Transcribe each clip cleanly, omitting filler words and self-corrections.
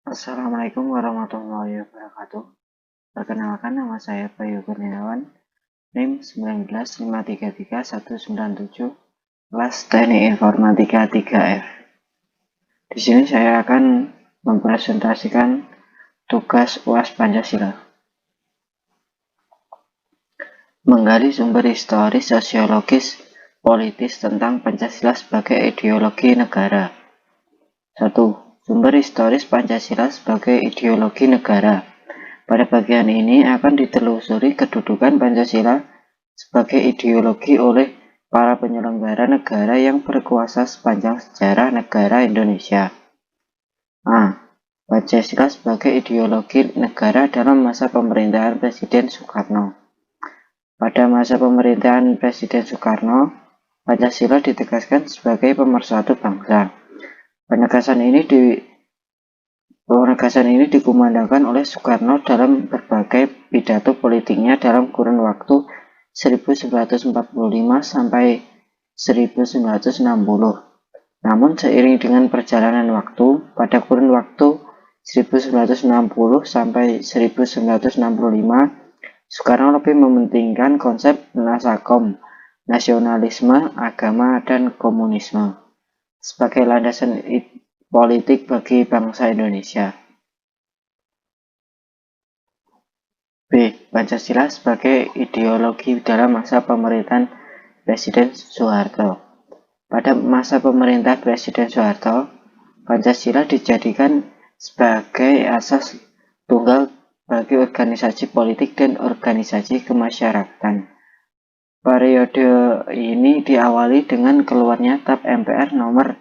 Assalamualaikum warahmatullahi wabarakatuh. Perkenalkan, nama saya Bayu Kurniawan, NIM 195331197, kelas Teknik Informatika 3F. Di sini saya akan mempresentasikan tugas UAS Pancasila. Menggali sumber historis, sosiologis, politis tentang Pancasila sebagai ideologi negara. 1. Sumber historis Pancasila sebagai ideologi negara. Pada bagian ini akan ditelusuri kedudukan Pancasila sebagai ideologi oleh para penyelenggara negara yang berkuasa sepanjang sejarah negara Indonesia. A. Pancasila sebagai ideologi negara dalam masa pemerintahan Presiden Soekarno. Pada masa pemerintahan Presiden Soekarno, Pancasila ditegaskan sebagai pemersatu bangsa. Penegasan ini dikumandangkan oleh Soekarno dalam berbagai pidato politiknya dalam kurun waktu 1945 sampai 1960. Namun seiring dengan perjalanan waktu, pada kurun waktu 1960 sampai 1965, Soekarno lebih mementingkan konsep nasakom, nasionalisme, agama, dan komunisme sebagai landasan politik bagi bangsa Indonesia. B. Pancasila sebagai ideologi dalam masa pemerintahan Presiden Soeharto. Pada masa pemerintah Presiden Soeharto, Pancasila dijadikan sebagai asas tunggal bagi organisasi politik dan organisasi kemasyarakatan. Periode ini diawali dengan keluarnya TAP MPR nomor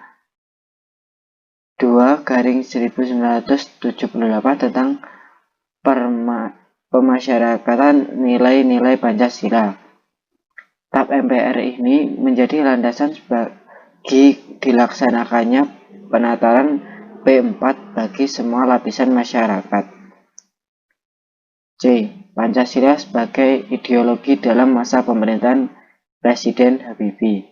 2/1978 tentang pemasyarakatan nilai-nilai Pancasila. TAP MPR ini menjadi landasan bagi dilaksanakannya penataran P4 bagi semua lapisan masyarakat. C. Pancasila sebagai ideologi dalam masa pemerintahan Presiden Habibie.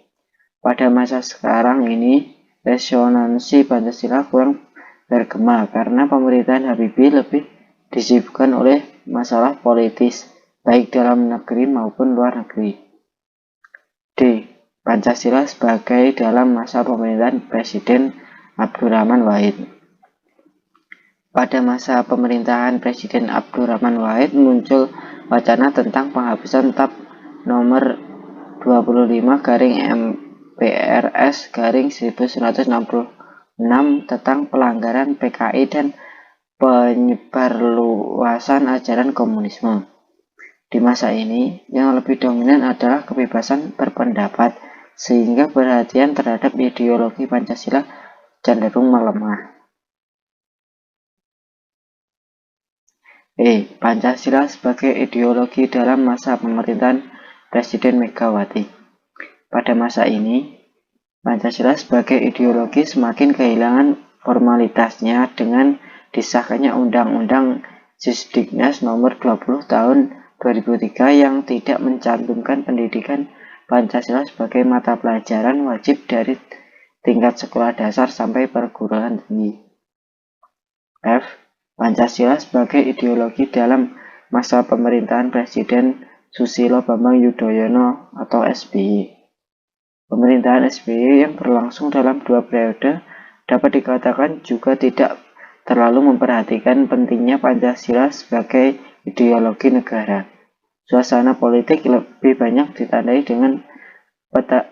Pada masa sekarang ini, resonansi Pancasila kurang bergema karena pemerintahan Habibie lebih disibukkan oleh masalah politis, baik dalam negeri maupun luar negeri. D. Pancasila sebagai dalam masa pemerintahan Presiden Abdurrahman Wahid. Pada masa pemerintahan Presiden Abdurrahman Wahid muncul wacana tentang penghapusan TAP nomor 25/MPRS/1966 tentang pelanggaran PKI dan penyebarluasan ajaran komunisme. Di masa ini, yang lebih dominan adalah kebebasan berpendapat, sehingga perhatian terhadap ideologi Pancasila cenderung melemah. Pancasila sebagai ideologi dalam masa pemerintahan Presiden Megawati. Pada masa ini, Pancasila sebagai ideologi semakin kehilangan formalitasnya dengan disahkannya Undang-Undang Sisdiknas nomor 20 tahun 2003 yang tidak mencantumkan pendidikan Pancasila sebagai mata pelajaran wajib dari tingkat sekolah dasar sampai perguruan tinggi. F. Pancasila sebagai ideologi dalam masa pemerintahan Presiden Susilo Bambang Yudhoyono atau SBY. Pemerintahan SBY yang berlangsung dalam 2 periode dapat dikatakan juga tidak terlalu memperhatikan pentingnya Pancasila sebagai ideologi negara. Suasana politik lebih banyak ditandai dengan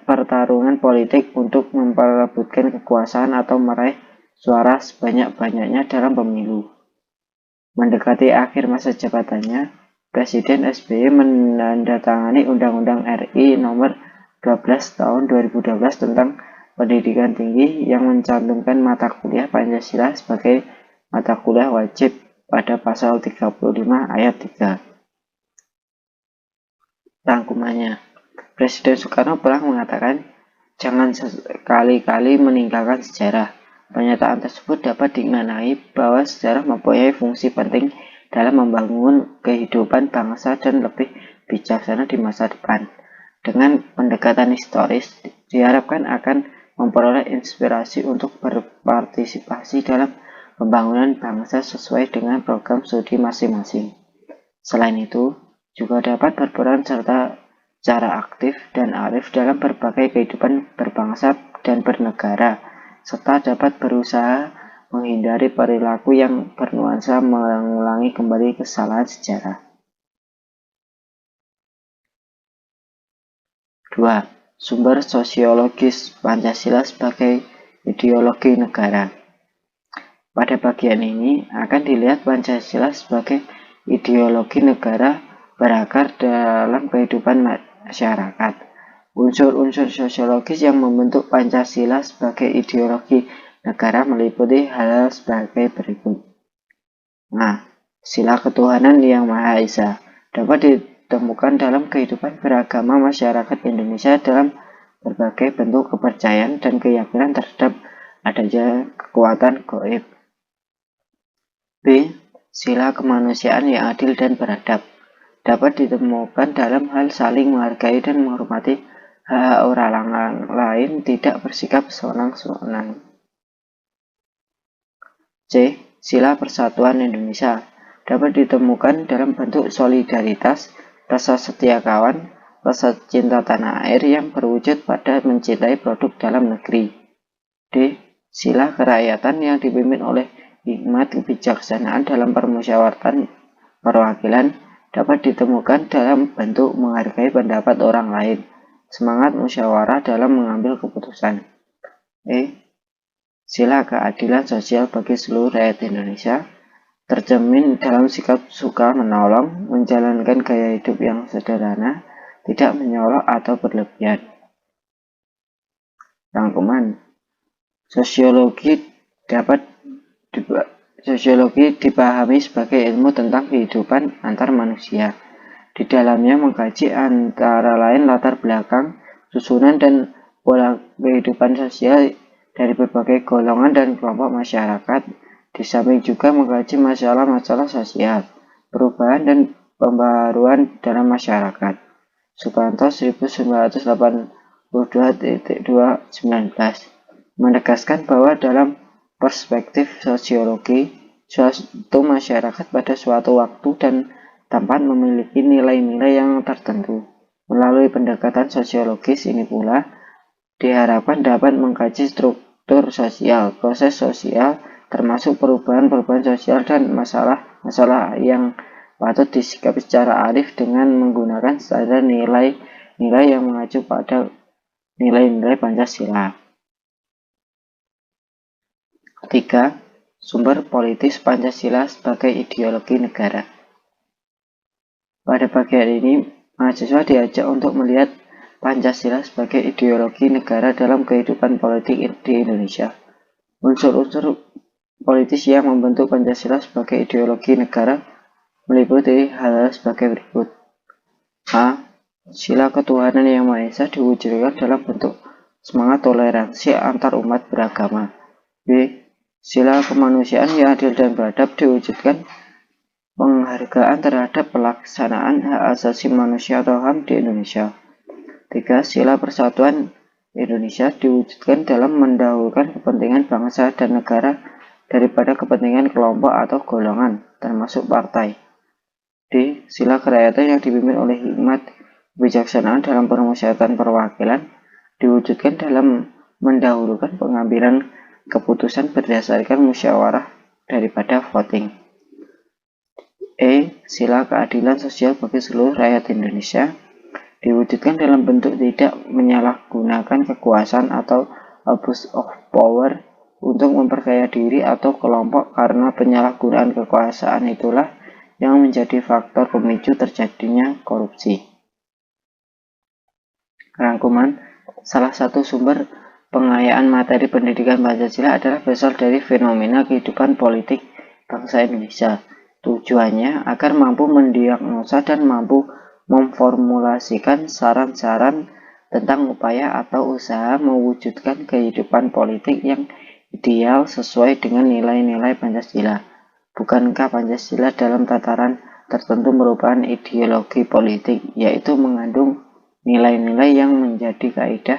pertarungan politik untuk memperebutkan kekuasaan atau meraih suara sebanyak-banyaknya dalam pemilu. Mendekati akhir masa jabatannya, Presiden SBY menandatangani Undang-Undang RI nomor 12 tahun 2012 tentang pendidikan tinggi yang mencantumkan mata kuliah Pancasila sebagai mata kuliah wajib pada pasal 35 ayat 3. Rangkumannya, Presiden Soekarno pernah mengatakan, "Jangan sekali-kali meninggalkan sejarah." Pernyataan tersebut dapat dimaknai bahwa sejarah mempunyai fungsi penting dalam membangun kehidupan bangsa dan lebih bijaksana di masa depan. Dengan pendekatan historis, diharapkan akan memperoleh inspirasi untuk berpartisipasi dalam pembangunan bangsa sesuai dengan program studi masing-masing. Selain itu, juga dapat berperan serta secara aktif dan arif dalam berbagai kehidupan berbangsa dan bernegara, serta dapat berusaha menghindari perilaku yang bernuansa mengulangi kembali kesalahan sejarah. 2. Sumber sosiologis Pancasila sebagai ideologi negara. Pada bagian ini akan dilihat Pancasila sebagai ideologi negara berakar dalam kehidupan masyarakat. Unsur-unsur sosiologis yang membentuk Pancasila sebagai ideologi negara meliputi hal sebagai berikut. Nah, sila ketuhanan yang Maha Esa dapat ditemukan dalam kehidupan beragama masyarakat Indonesia dalam berbagai bentuk kepercayaan dan keyakinan terhadap adanya kekuatan gaib. B. Sila kemanusiaan yang adil dan beradab dapat ditemukan dalam hal saling menghargai dan menghormati hak orang lain, tidak bersikap sewenang-wenang. C. Sila persatuan Indonesia dapat ditemukan dalam bentuk solidaritas, rasa setia kawan, rasa cinta tanah air yang berwujud pada mencintai produk dalam negeri. D. Sila kerakyatan yang dipimpin oleh hikmat kebijaksanaan dalam permusyawaratan perwakilan dapat ditemukan dalam bentuk menghargai pendapat orang lain, semangat musyawarah dalam mengambil keputusan. E. Sila keadilan sosial bagi seluruh rakyat Indonesia tercermin dalam sikap suka menolong, menjalankan gaya hidup yang sederhana, tidak menyolok atau berlebihan. Rangkuman. Sosiologi dipahami sebagai ilmu tentang kehidupan antar manusia. Di dalamnya mengkaji antara lain latar belakang, susunan, dan pola kehidupan sosial dari berbagai golongan dan kelompok masyarakat. Di samping juga mengkaji masalah-masalah sosial, perubahan dan pembaruan dalam masyarakat. Sukanto 1982-2/19 menegaskan bahwa dalam perspektif sosiologi, suatu masyarakat pada suatu waktu dan tempat memiliki nilai-nilai yang tertentu. Melalui pendekatan sosiologis ini pula diharapkan dapat mengkaji struktur sosial, proses sosial, termasuk perubahan-perubahan sosial dan masalah-masalah yang patut disikapi secara arif dengan menggunakan standar nilai-nilai yang mengacu pada nilai-nilai Pancasila. 3. Sumber politis Pancasila sebagai ideologi negara. Pada bagian ini, mahasiswa diajak untuk melihat Pancasila sebagai ideologi negara dalam kehidupan politik di Indonesia. Unsur-unsur politis yang membentuk Pancasila sebagai ideologi negara meliputi hal-hal sebagai berikut. A. Sila ketuhanan yang Maha Esa diwujudkan dalam bentuk semangat toleransi antar umat beragama. B. Sila kemanusiaan yang adil dan beradab diwujudkan penghargaan terhadap pelaksanaan hak asasi manusia atau HAM di Indonesia. 3. Sila persatuan Indonesia diwujudkan dalam mendahulukan kepentingan bangsa dan negara daripada kepentingan kelompok atau golongan, termasuk partai. D. Sila kerakyatan yang dipimpin oleh hikmat kebijaksanaan dalam permusyawaratan perwakilan diwujudkan dalam mendahulukan pengambilan keputusan berdasarkan musyawarah daripada voting. E. Sila keadilan sosial bagi seluruh rakyat Indonesia diwujudkan dalam bentuk tidak menyalahgunakan kekuasaan atau abuse of power untuk memperkaya diri atau kelompok, karena penyalahgunaan kekuasaan itulah yang menjadi faktor pemicu terjadinya korupsi. Rangkuman. Salah satu sumber pengayaan materi pendidikan Pancasila adalah berasal dari fenomena kehidupan politik bangsa Indonesia. Tujuannya agar mampu mendiagnosa dan mampu memformulasikan saran-saran tentang upaya atau usaha mewujudkan kehidupan politik yang ideal sesuai dengan nilai-nilai Pancasila. Bukankah Pancasila dalam tataran tertentu merupakan ideologi politik, yaitu mengandung nilai-nilai yang menjadi kaidah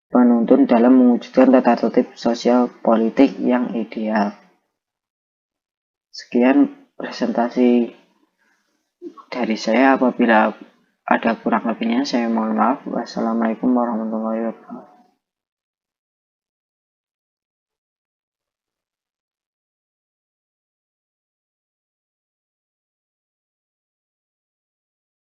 penuntun dalam mewujudkan tata tertib sosial politik yang ideal. Sekian presentasi dari saya. Apabila ada kurang lebihnya saya mohon maaf. Wassalamualaikum warahmatullahi wabarakatuh.